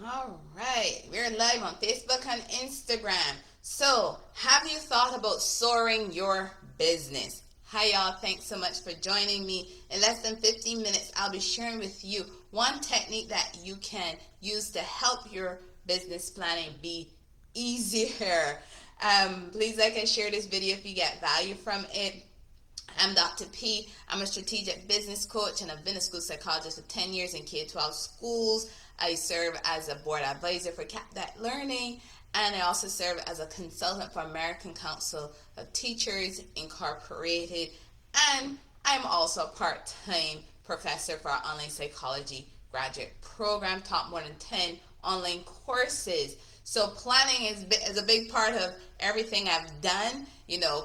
All right, we're live on Facebook and Instagram. So, have you thought about soaring your business? Hi, y'all. Thanks so much for joining me. In less than 15 minutes, I'll be sharing with you one technique that you can use to help your business planning be easier. Please like and share this video if you get value from it. I'm Dr. P. I'm a strategic business coach and I've been a school psychologist for 10 years in K-12 schools. I serve as a board advisor for CapDat Learning, and I also serve as a consultant for American Council of Teachers Incorporated, and I'm also a part-time professor for our online psychology graduate program, taught more than 10 online courses. So planning is a big part of everything I've done,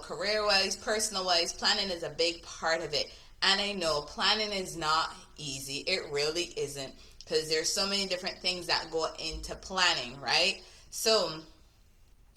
career-wise, personal-wise. Planning is a big part of it. And I know planning is not easy. It really isn't, because there's so many different things that go into planning, right? So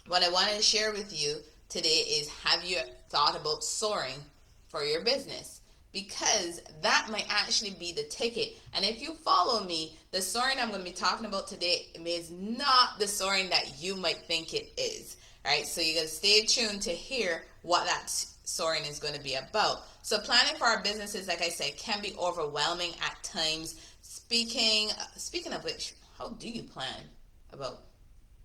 what I wanted to share with you today is, have you thought about soaring for your business? Because that might actually be the ticket. And if you follow me, the soaring I'm going to be talking about today is not the soaring that you might think it is. All right, so you're going to stay tuned to hear what that soaring is going to be about. So planning for our businesses, like I said, can be overwhelming at times. Speaking of which, how do you plan about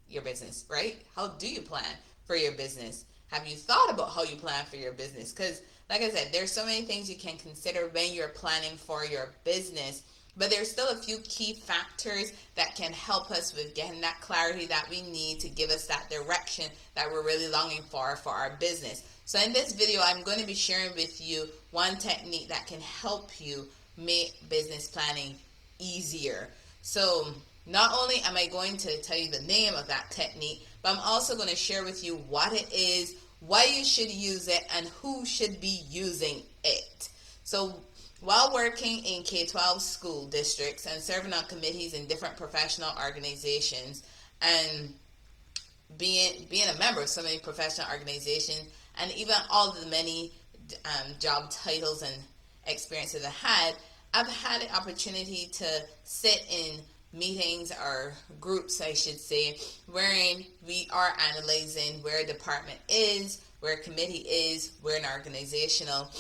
your business, right? How do you plan for your business? Have you thought about how you plan for your business? Because like I said, there's so many things you can consider when you're planning for your business, but there's still a few key factors that can help us with getting that clarity that we need to give us that direction that we're really longing for our business. So in this video, I'm going to be sharing with you one technique that can help you make business planning easier. So not only am I going to tell you the name of that technique, but I'm also going to share with you what it is, why you should use it, and who should be using it. So while working in K-12 school districts and serving on committees in different professional organizations, and being a member of so many professional organizations, and even all the many job titles and experiences I've had the opportunity to sit in meetings or groups, I should say, wherein we are analyzing where a department is, where a committee is, where an organizational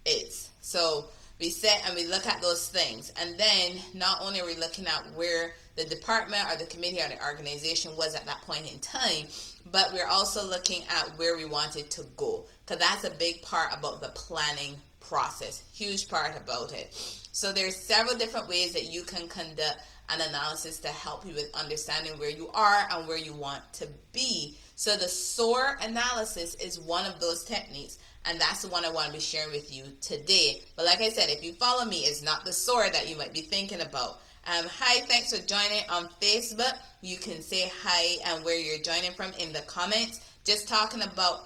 is. So we sit and we look at those things, and then not only are we looking at where the department or the committee or the organization was at that point in time, but we're also looking at where we wanted to go, because that's a big part about the planning process, huge part about it. So there's several different ways that you can conduct an analysis to help you with understanding where you are and where you want to be. So the SOAR analysis is one of those techniques, and that's the one I want to be sharing with you today. But like I said, if you follow me, it's not the SOAR that you might be thinking about. Hi, thanks for joining on Facebook. You can say hi and where you're joining from in the comments. Just talking about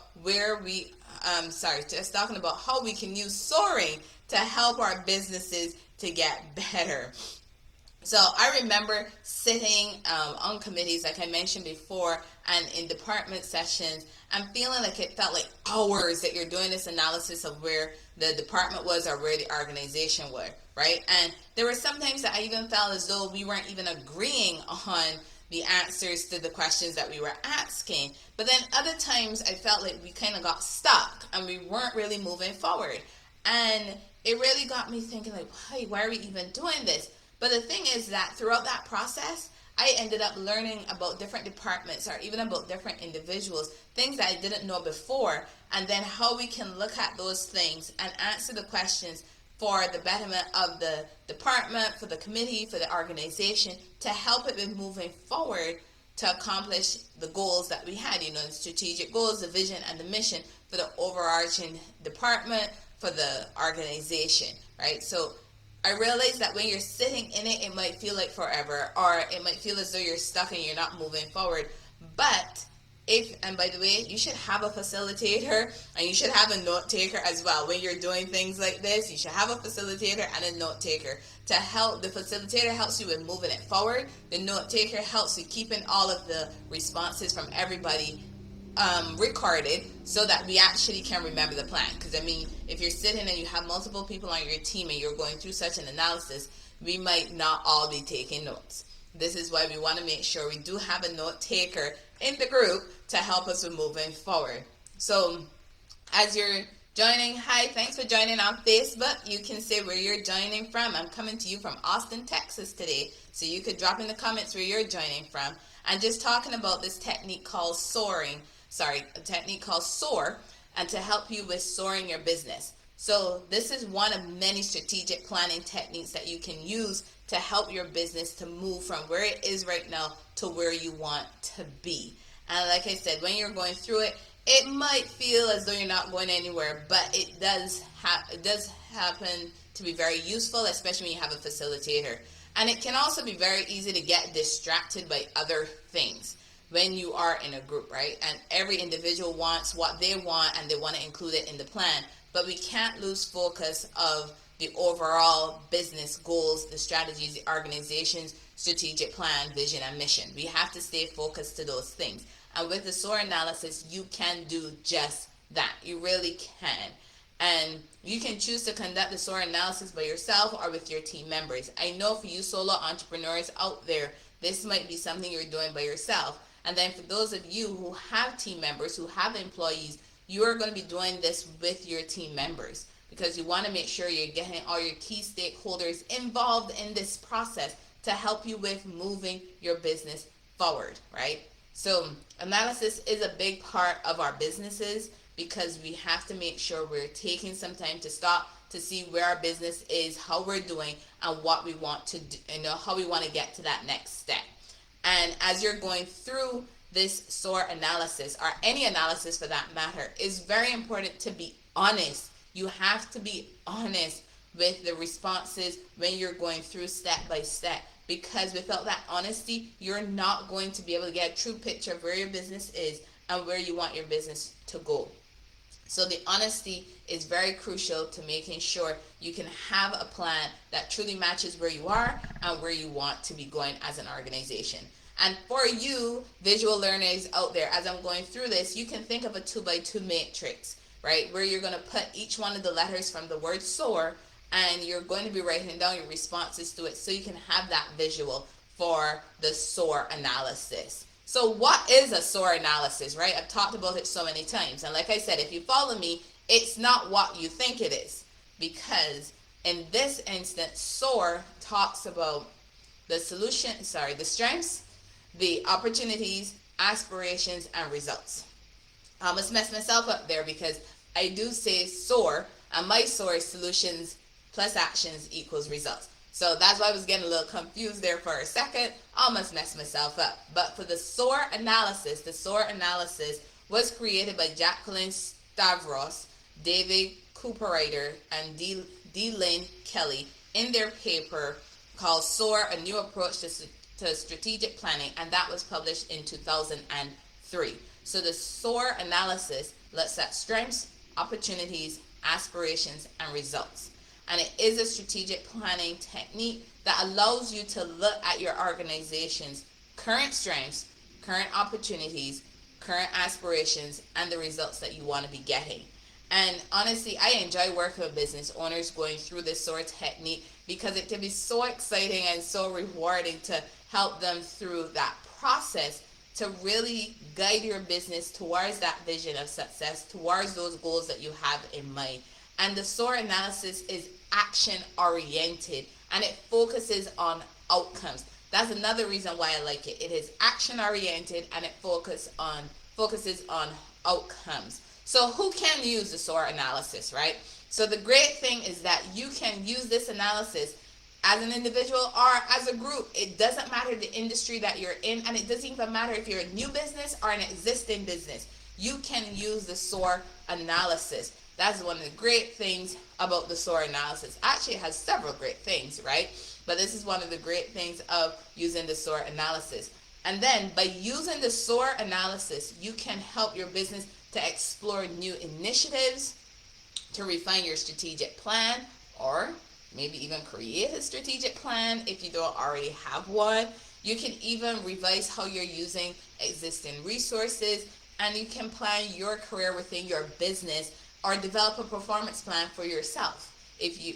just talking about how we can use soaring to help our businesses to get better. So I remember sitting on committees, like I mentioned before, and in department sessions, and feeling like it felt like hours that you're doing this analysis of where the department was or where the organization were, right? And there were some times that I even felt as though we weren't even agreeing on the answers to the questions that we were asking. But then other times I felt like we kind of got stuck and we weren't really moving forward. And it really got me thinking, like, hey, why are we even doing this? But the thing is that throughout that process, I ended up learning about different departments or even about different individuals, things that I didn't know before, and then how we can look at those things and answer the questions for the betterment of the department, for the committee, for the organization, to help it with moving forward to accomplish the goals that we had, the strategic goals, the vision, and the mission for the overarching department, for the organization, right? So I realized that when you're sitting in it, it might feel like forever, or it might feel as though you're stuck and you're not moving forward. But and by the way, you should have a facilitator and you should have a note taker as well. When you're doing things like this, you should have a facilitator and a note taker to help. The facilitator helps you with moving it forward. The note taker helps you keeping all of the responses from everybody recorded so that we actually can remember the plan. Because if you're sitting and you have multiple people on your team and you're going through such an analysis, we might not all be taking notes. This is why we want to make sure we do have a note taker in the group to help us with moving forward. So as you're joining, hi, thanks for joining on Facebook. You can say where you're joining from. I'm coming to you from Austin, Texas today. So you could drop in the comments where you're joining from. I'm just talking about this technique called SOARing. A technique called SOAR, and to help you with soaring your business. So this is one of many strategic planning techniques that you can use to help your business to move from where it is right now to where you want to be. And like I said, when you're going through it, it might feel as though you're not going anywhere, but it does happen to be very useful, especially when you have a facilitator. And it can also be very easy to get distracted by other things when you are in a group, right? And every individual wants what they want and they want to include it in the plan. But we can't lose focus of the overall business goals, the strategies, the organization's strategic plan, vision, and mission. We have to stay focused to those things. And with the SOAR analysis, you can do just that. You really can. And you can choose to conduct the SOAR analysis by yourself or with your team members. I know for you solo entrepreneurs out there, this might be something you're doing by yourself. And then for those of you who have team members, who have employees, you are going to be doing this with your team members, because you want to make sure you're getting all your key stakeholders involved in this process to help you with moving your business forward, right? So analysis is a big part of our businesses, because we have to make sure we're taking some time to stop to see where our business is, how we're doing, and what we want to do, how we want to get to that next step. And as you're going through this SOAR analysis, or any analysis for that matter, it's very important to be honest. You have to be honest with the responses when you're going through step by step, because without that honesty, you're not going to be able to get a true picture of where your business is and where you want your business to go. So the honesty is very crucial to making sure you can have a plan that truly matches where you are and where you want to be going as an organization. And for you visual learners out there, as I'm going through this, you can think of a 2x2 matrix, right? Where you're going to put each one of the letters from the word SOAR, and you're going to be writing down your responses to it so you can have that visual for the SOAR analysis. So what is a SOAR analysis, right? I've talked about it so many times. And like I said, if you follow me, it's not what you think it is. Because in this instance, SOAR talks about the strengths, the opportunities, aspirations, and results. I almost messed myself up there because I do say SOAR, and my SOAR is solutions plus actions equals results. So that's why I was getting a little confused there for a second. Almost messed myself up. But for the SOAR analysis was created by Jacqueline Stavros, David Cooperrider, and D. Lynn Kelly in their paper called SOAR, A New Approach to Strategic Planning, and that was published in 2003. So the SOAR analysis looks at strengths, opportunities, aspirations, and results. And it is a strategic planning technique that allows you to look at your organization's current strengths, current opportunities, current aspirations, and the results that you want to be getting. And honestly, I enjoy working with business owners going through this SOAR technique, because it can be so exciting and so rewarding to help them through that process to really guide your business towards that vision of success, towards those goals that you have in mind. And the SOAR analysis is action oriented, and it focuses on outcomes. That's another reason why I like it. It is action oriented, and it focuses on outcomes. So who can use the SOAR analysis, right? So the great thing is that you can use this analysis as an individual or as a group. It doesn't matter the industry that you're in, and it doesn't even matter if you're a new business or an existing business. You can use the SOAR analysis. That's one of the great things about the SOAR analysis. Actually, it has several great things, right? But this is one of the great things of using the SOAR analysis. And then by using the SOAR analysis, you can help your business to explore new initiatives, to refine your strategic plan, or maybe even create a strategic plan if you don't already have one. You can even revise how you're using existing resources, and you can plan your career within your business or develop a performance plan for yourself,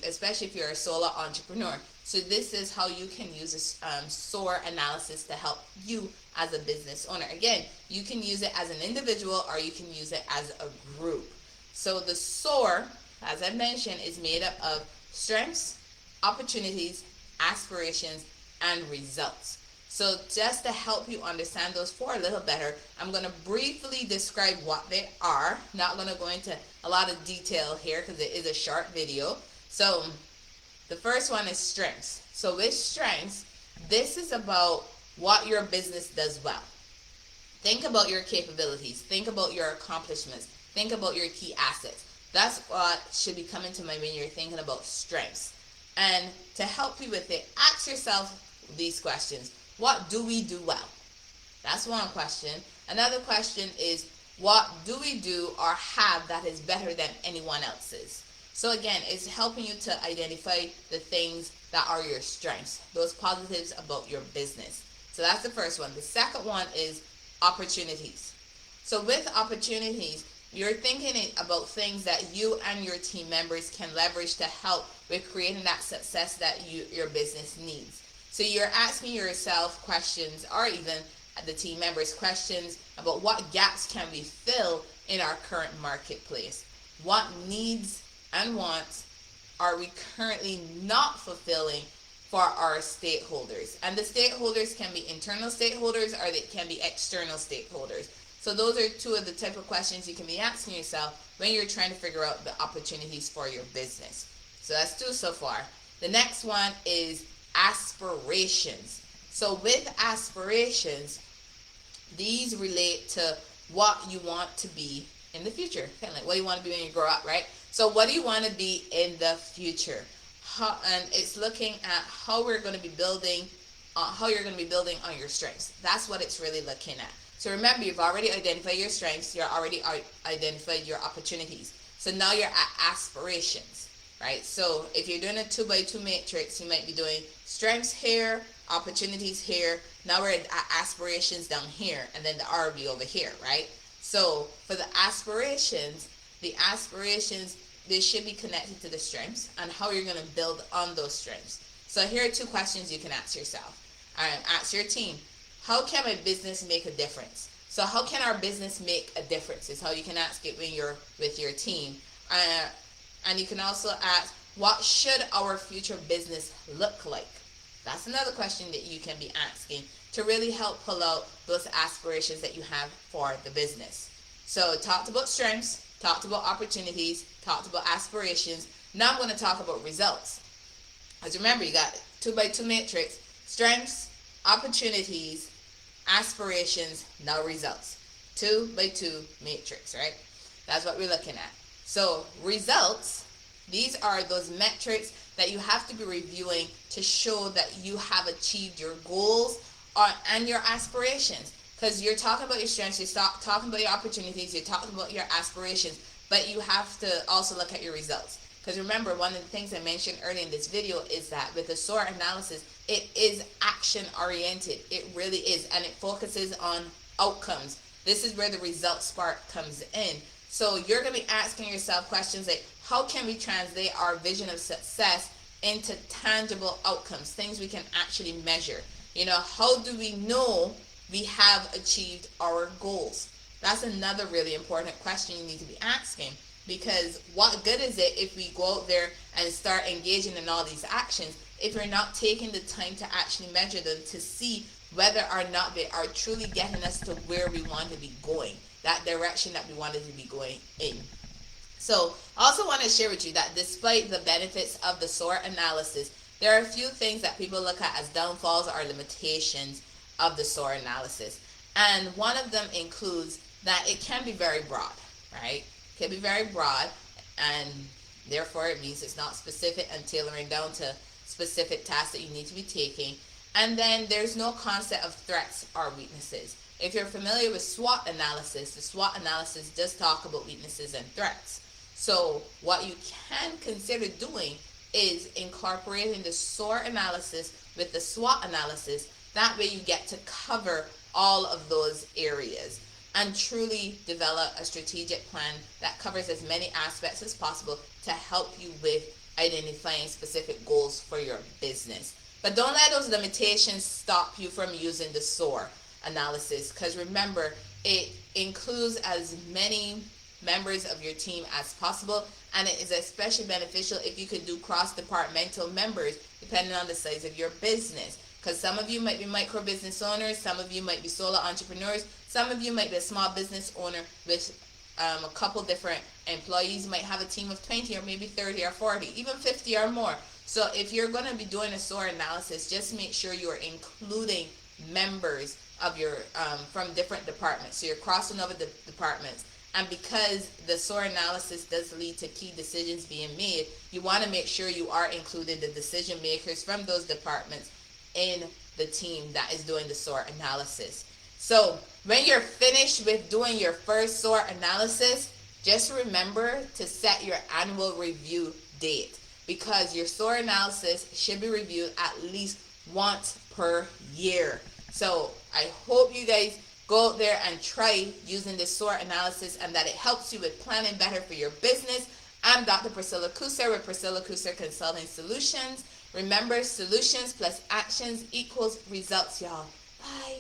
especially if you're a solo entrepreneur. So this is how you can use this SOAR analysis to help you as a business owner. Again, you can use it as an individual or you can use it as a group. So the SOAR, as I mentioned, is made up of strengths, opportunities, aspirations, and results. So just to help you understand those four a little better, I'm going to briefly describe what they are. Not going to go into a lot of detail here because it is a short video. So the first one is strengths. So with strengths, this is about what your business does well. Think about your capabilities. Think about your accomplishments. Think about your key assets. That's what should be coming to mind when you're thinking about strengths. And to help you with it, ask yourself these questions. What do we do well? That's one question. Another question is, what do we do or have that is better than anyone else's? So again, it's helping you to identify the things that are your strengths, those positives about your business. So that's the first one. The second one is opportunities. So with opportunities, you're thinking about things that you and your team members can leverage to help with creating that success that your business needs. So you're asking yourself questions, or even the team members questions, about what gaps can we fill in our current marketplace? What needs and wants are we currently not fulfilling for our stakeholders? And the stakeholders can be internal stakeholders or they can be external stakeholders. So those are two of the type of questions you can be asking yourself when you're trying to figure out the opportunities for your business. So that's two so far. The next one is aspirations. So with aspirations, these relate to what you want to be in the future. Kind of like what you want to be when you grow up, right? So what do you want to be in the future? And it's looking at how we're going to be building, how you're going to be building on your strengths. That's what it's really looking at. So remember, you've already identified your strengths. You're already identified your opportunities. So now you're at aspirations, right? So if you're doing a 2x2 matrix, you might be doing strengths here, opportunities here. Now we're at aspirations down here, and then the R will be over here, right? So for the aspirations, they should be connected to the strengths and how you're going to build on those strengths. So here are two questions you can ask yourself. Ask your team, how can my business make a difference? So how can our business make a difference is how you can ask it when you're with your team. And you can also ask, what should our future business look like? That's another question that you can be asking to really help pull out those aspirations that you have for the business. So talked about strengths, talked about opportunities, talked about aspirations. Now I'm going to talk about results. As remember, you got 2x2 matrix, strengths, opportunities, aspirations, now results. 2x2 matrix, right? That's what we're looking at. So results, these are those metrics that you have to be reviewing to show that you have achieved your goals and your aspirations. Because you're talking about your strengths, you're talking about your opportunities, you're talking about your aspirations, but you have to also look at your results. Because remember, one of the things I mentioned earlier in this video is that with the SOAR analysis, it is action oriented. It really is, and it focuses on outcomes. This is where the results part comes in. So you're going to be asking yourself questions like, how can we translate our vision of success into tangible outcomes, things we can actually measure? You know, how do we know we have achieved our goals? That's another really important question you need to be asking, because what good is it if we go out there and start engaging in all these actions if we're not taking the time to actually measure them to see whether or not they are truly getting us to where we want to be going, that direction that we wanted to be going in. So I also want to share with you that despite the benefits of the SOAR analysis, there are a few things that people look at as downfalls or limitations of the SOAR analysis. And one of them includes that it can be very broad, right? It can be very broad, and therefore it means it's not specific and tailoring down to specific tasks that you need to be taking. And then there's no concept of threats or weaknesses. If you're familiar with SWOT analysis, the SWOT analysis does talk about weaknesses and threats. So what you can consider doing is incorporating the SOAR analysis with the SWOT analysis. That way you get to cover all of those areas and truly develop a strategic plan that covers as many aspects as possible to help you with identifying specific goals for your business. But don't let those limitations stop you from using the SOAR analysis, because remember, it includes as many members of your team as possible, and it is especially beneficial if you could do cross-departmental members depending on the size of your business, because some of you might be micro business owners, some of you might be solo entrepreneurs, some of you might be a small business owner with a couple different employees. You might have a team of 20 or maybe 30 or 40, even 50 or more. So if you're going to be doing a SOAR analysis, just make sure you're including members of your from different departments. So you're crossing over the departments. And because the SOAR analysis does lead to key decisions being made, you want to make sure you are including the decision makers from those departments in the team that is doing the SOAR analysis. So when you're finished with doing your first SOAR analysis, just remember to set your annual review date, because your SOAR analysis should be reviewed at least once per year. So I hope you guys go out there and try using the SOAR analysis and that it helps you with planning better for your business. I'm Dr. Priscilla Kuser with Priscilla Kuser Consulting Solutions. Remember, solutions plus actions equals results, y'all. Bye.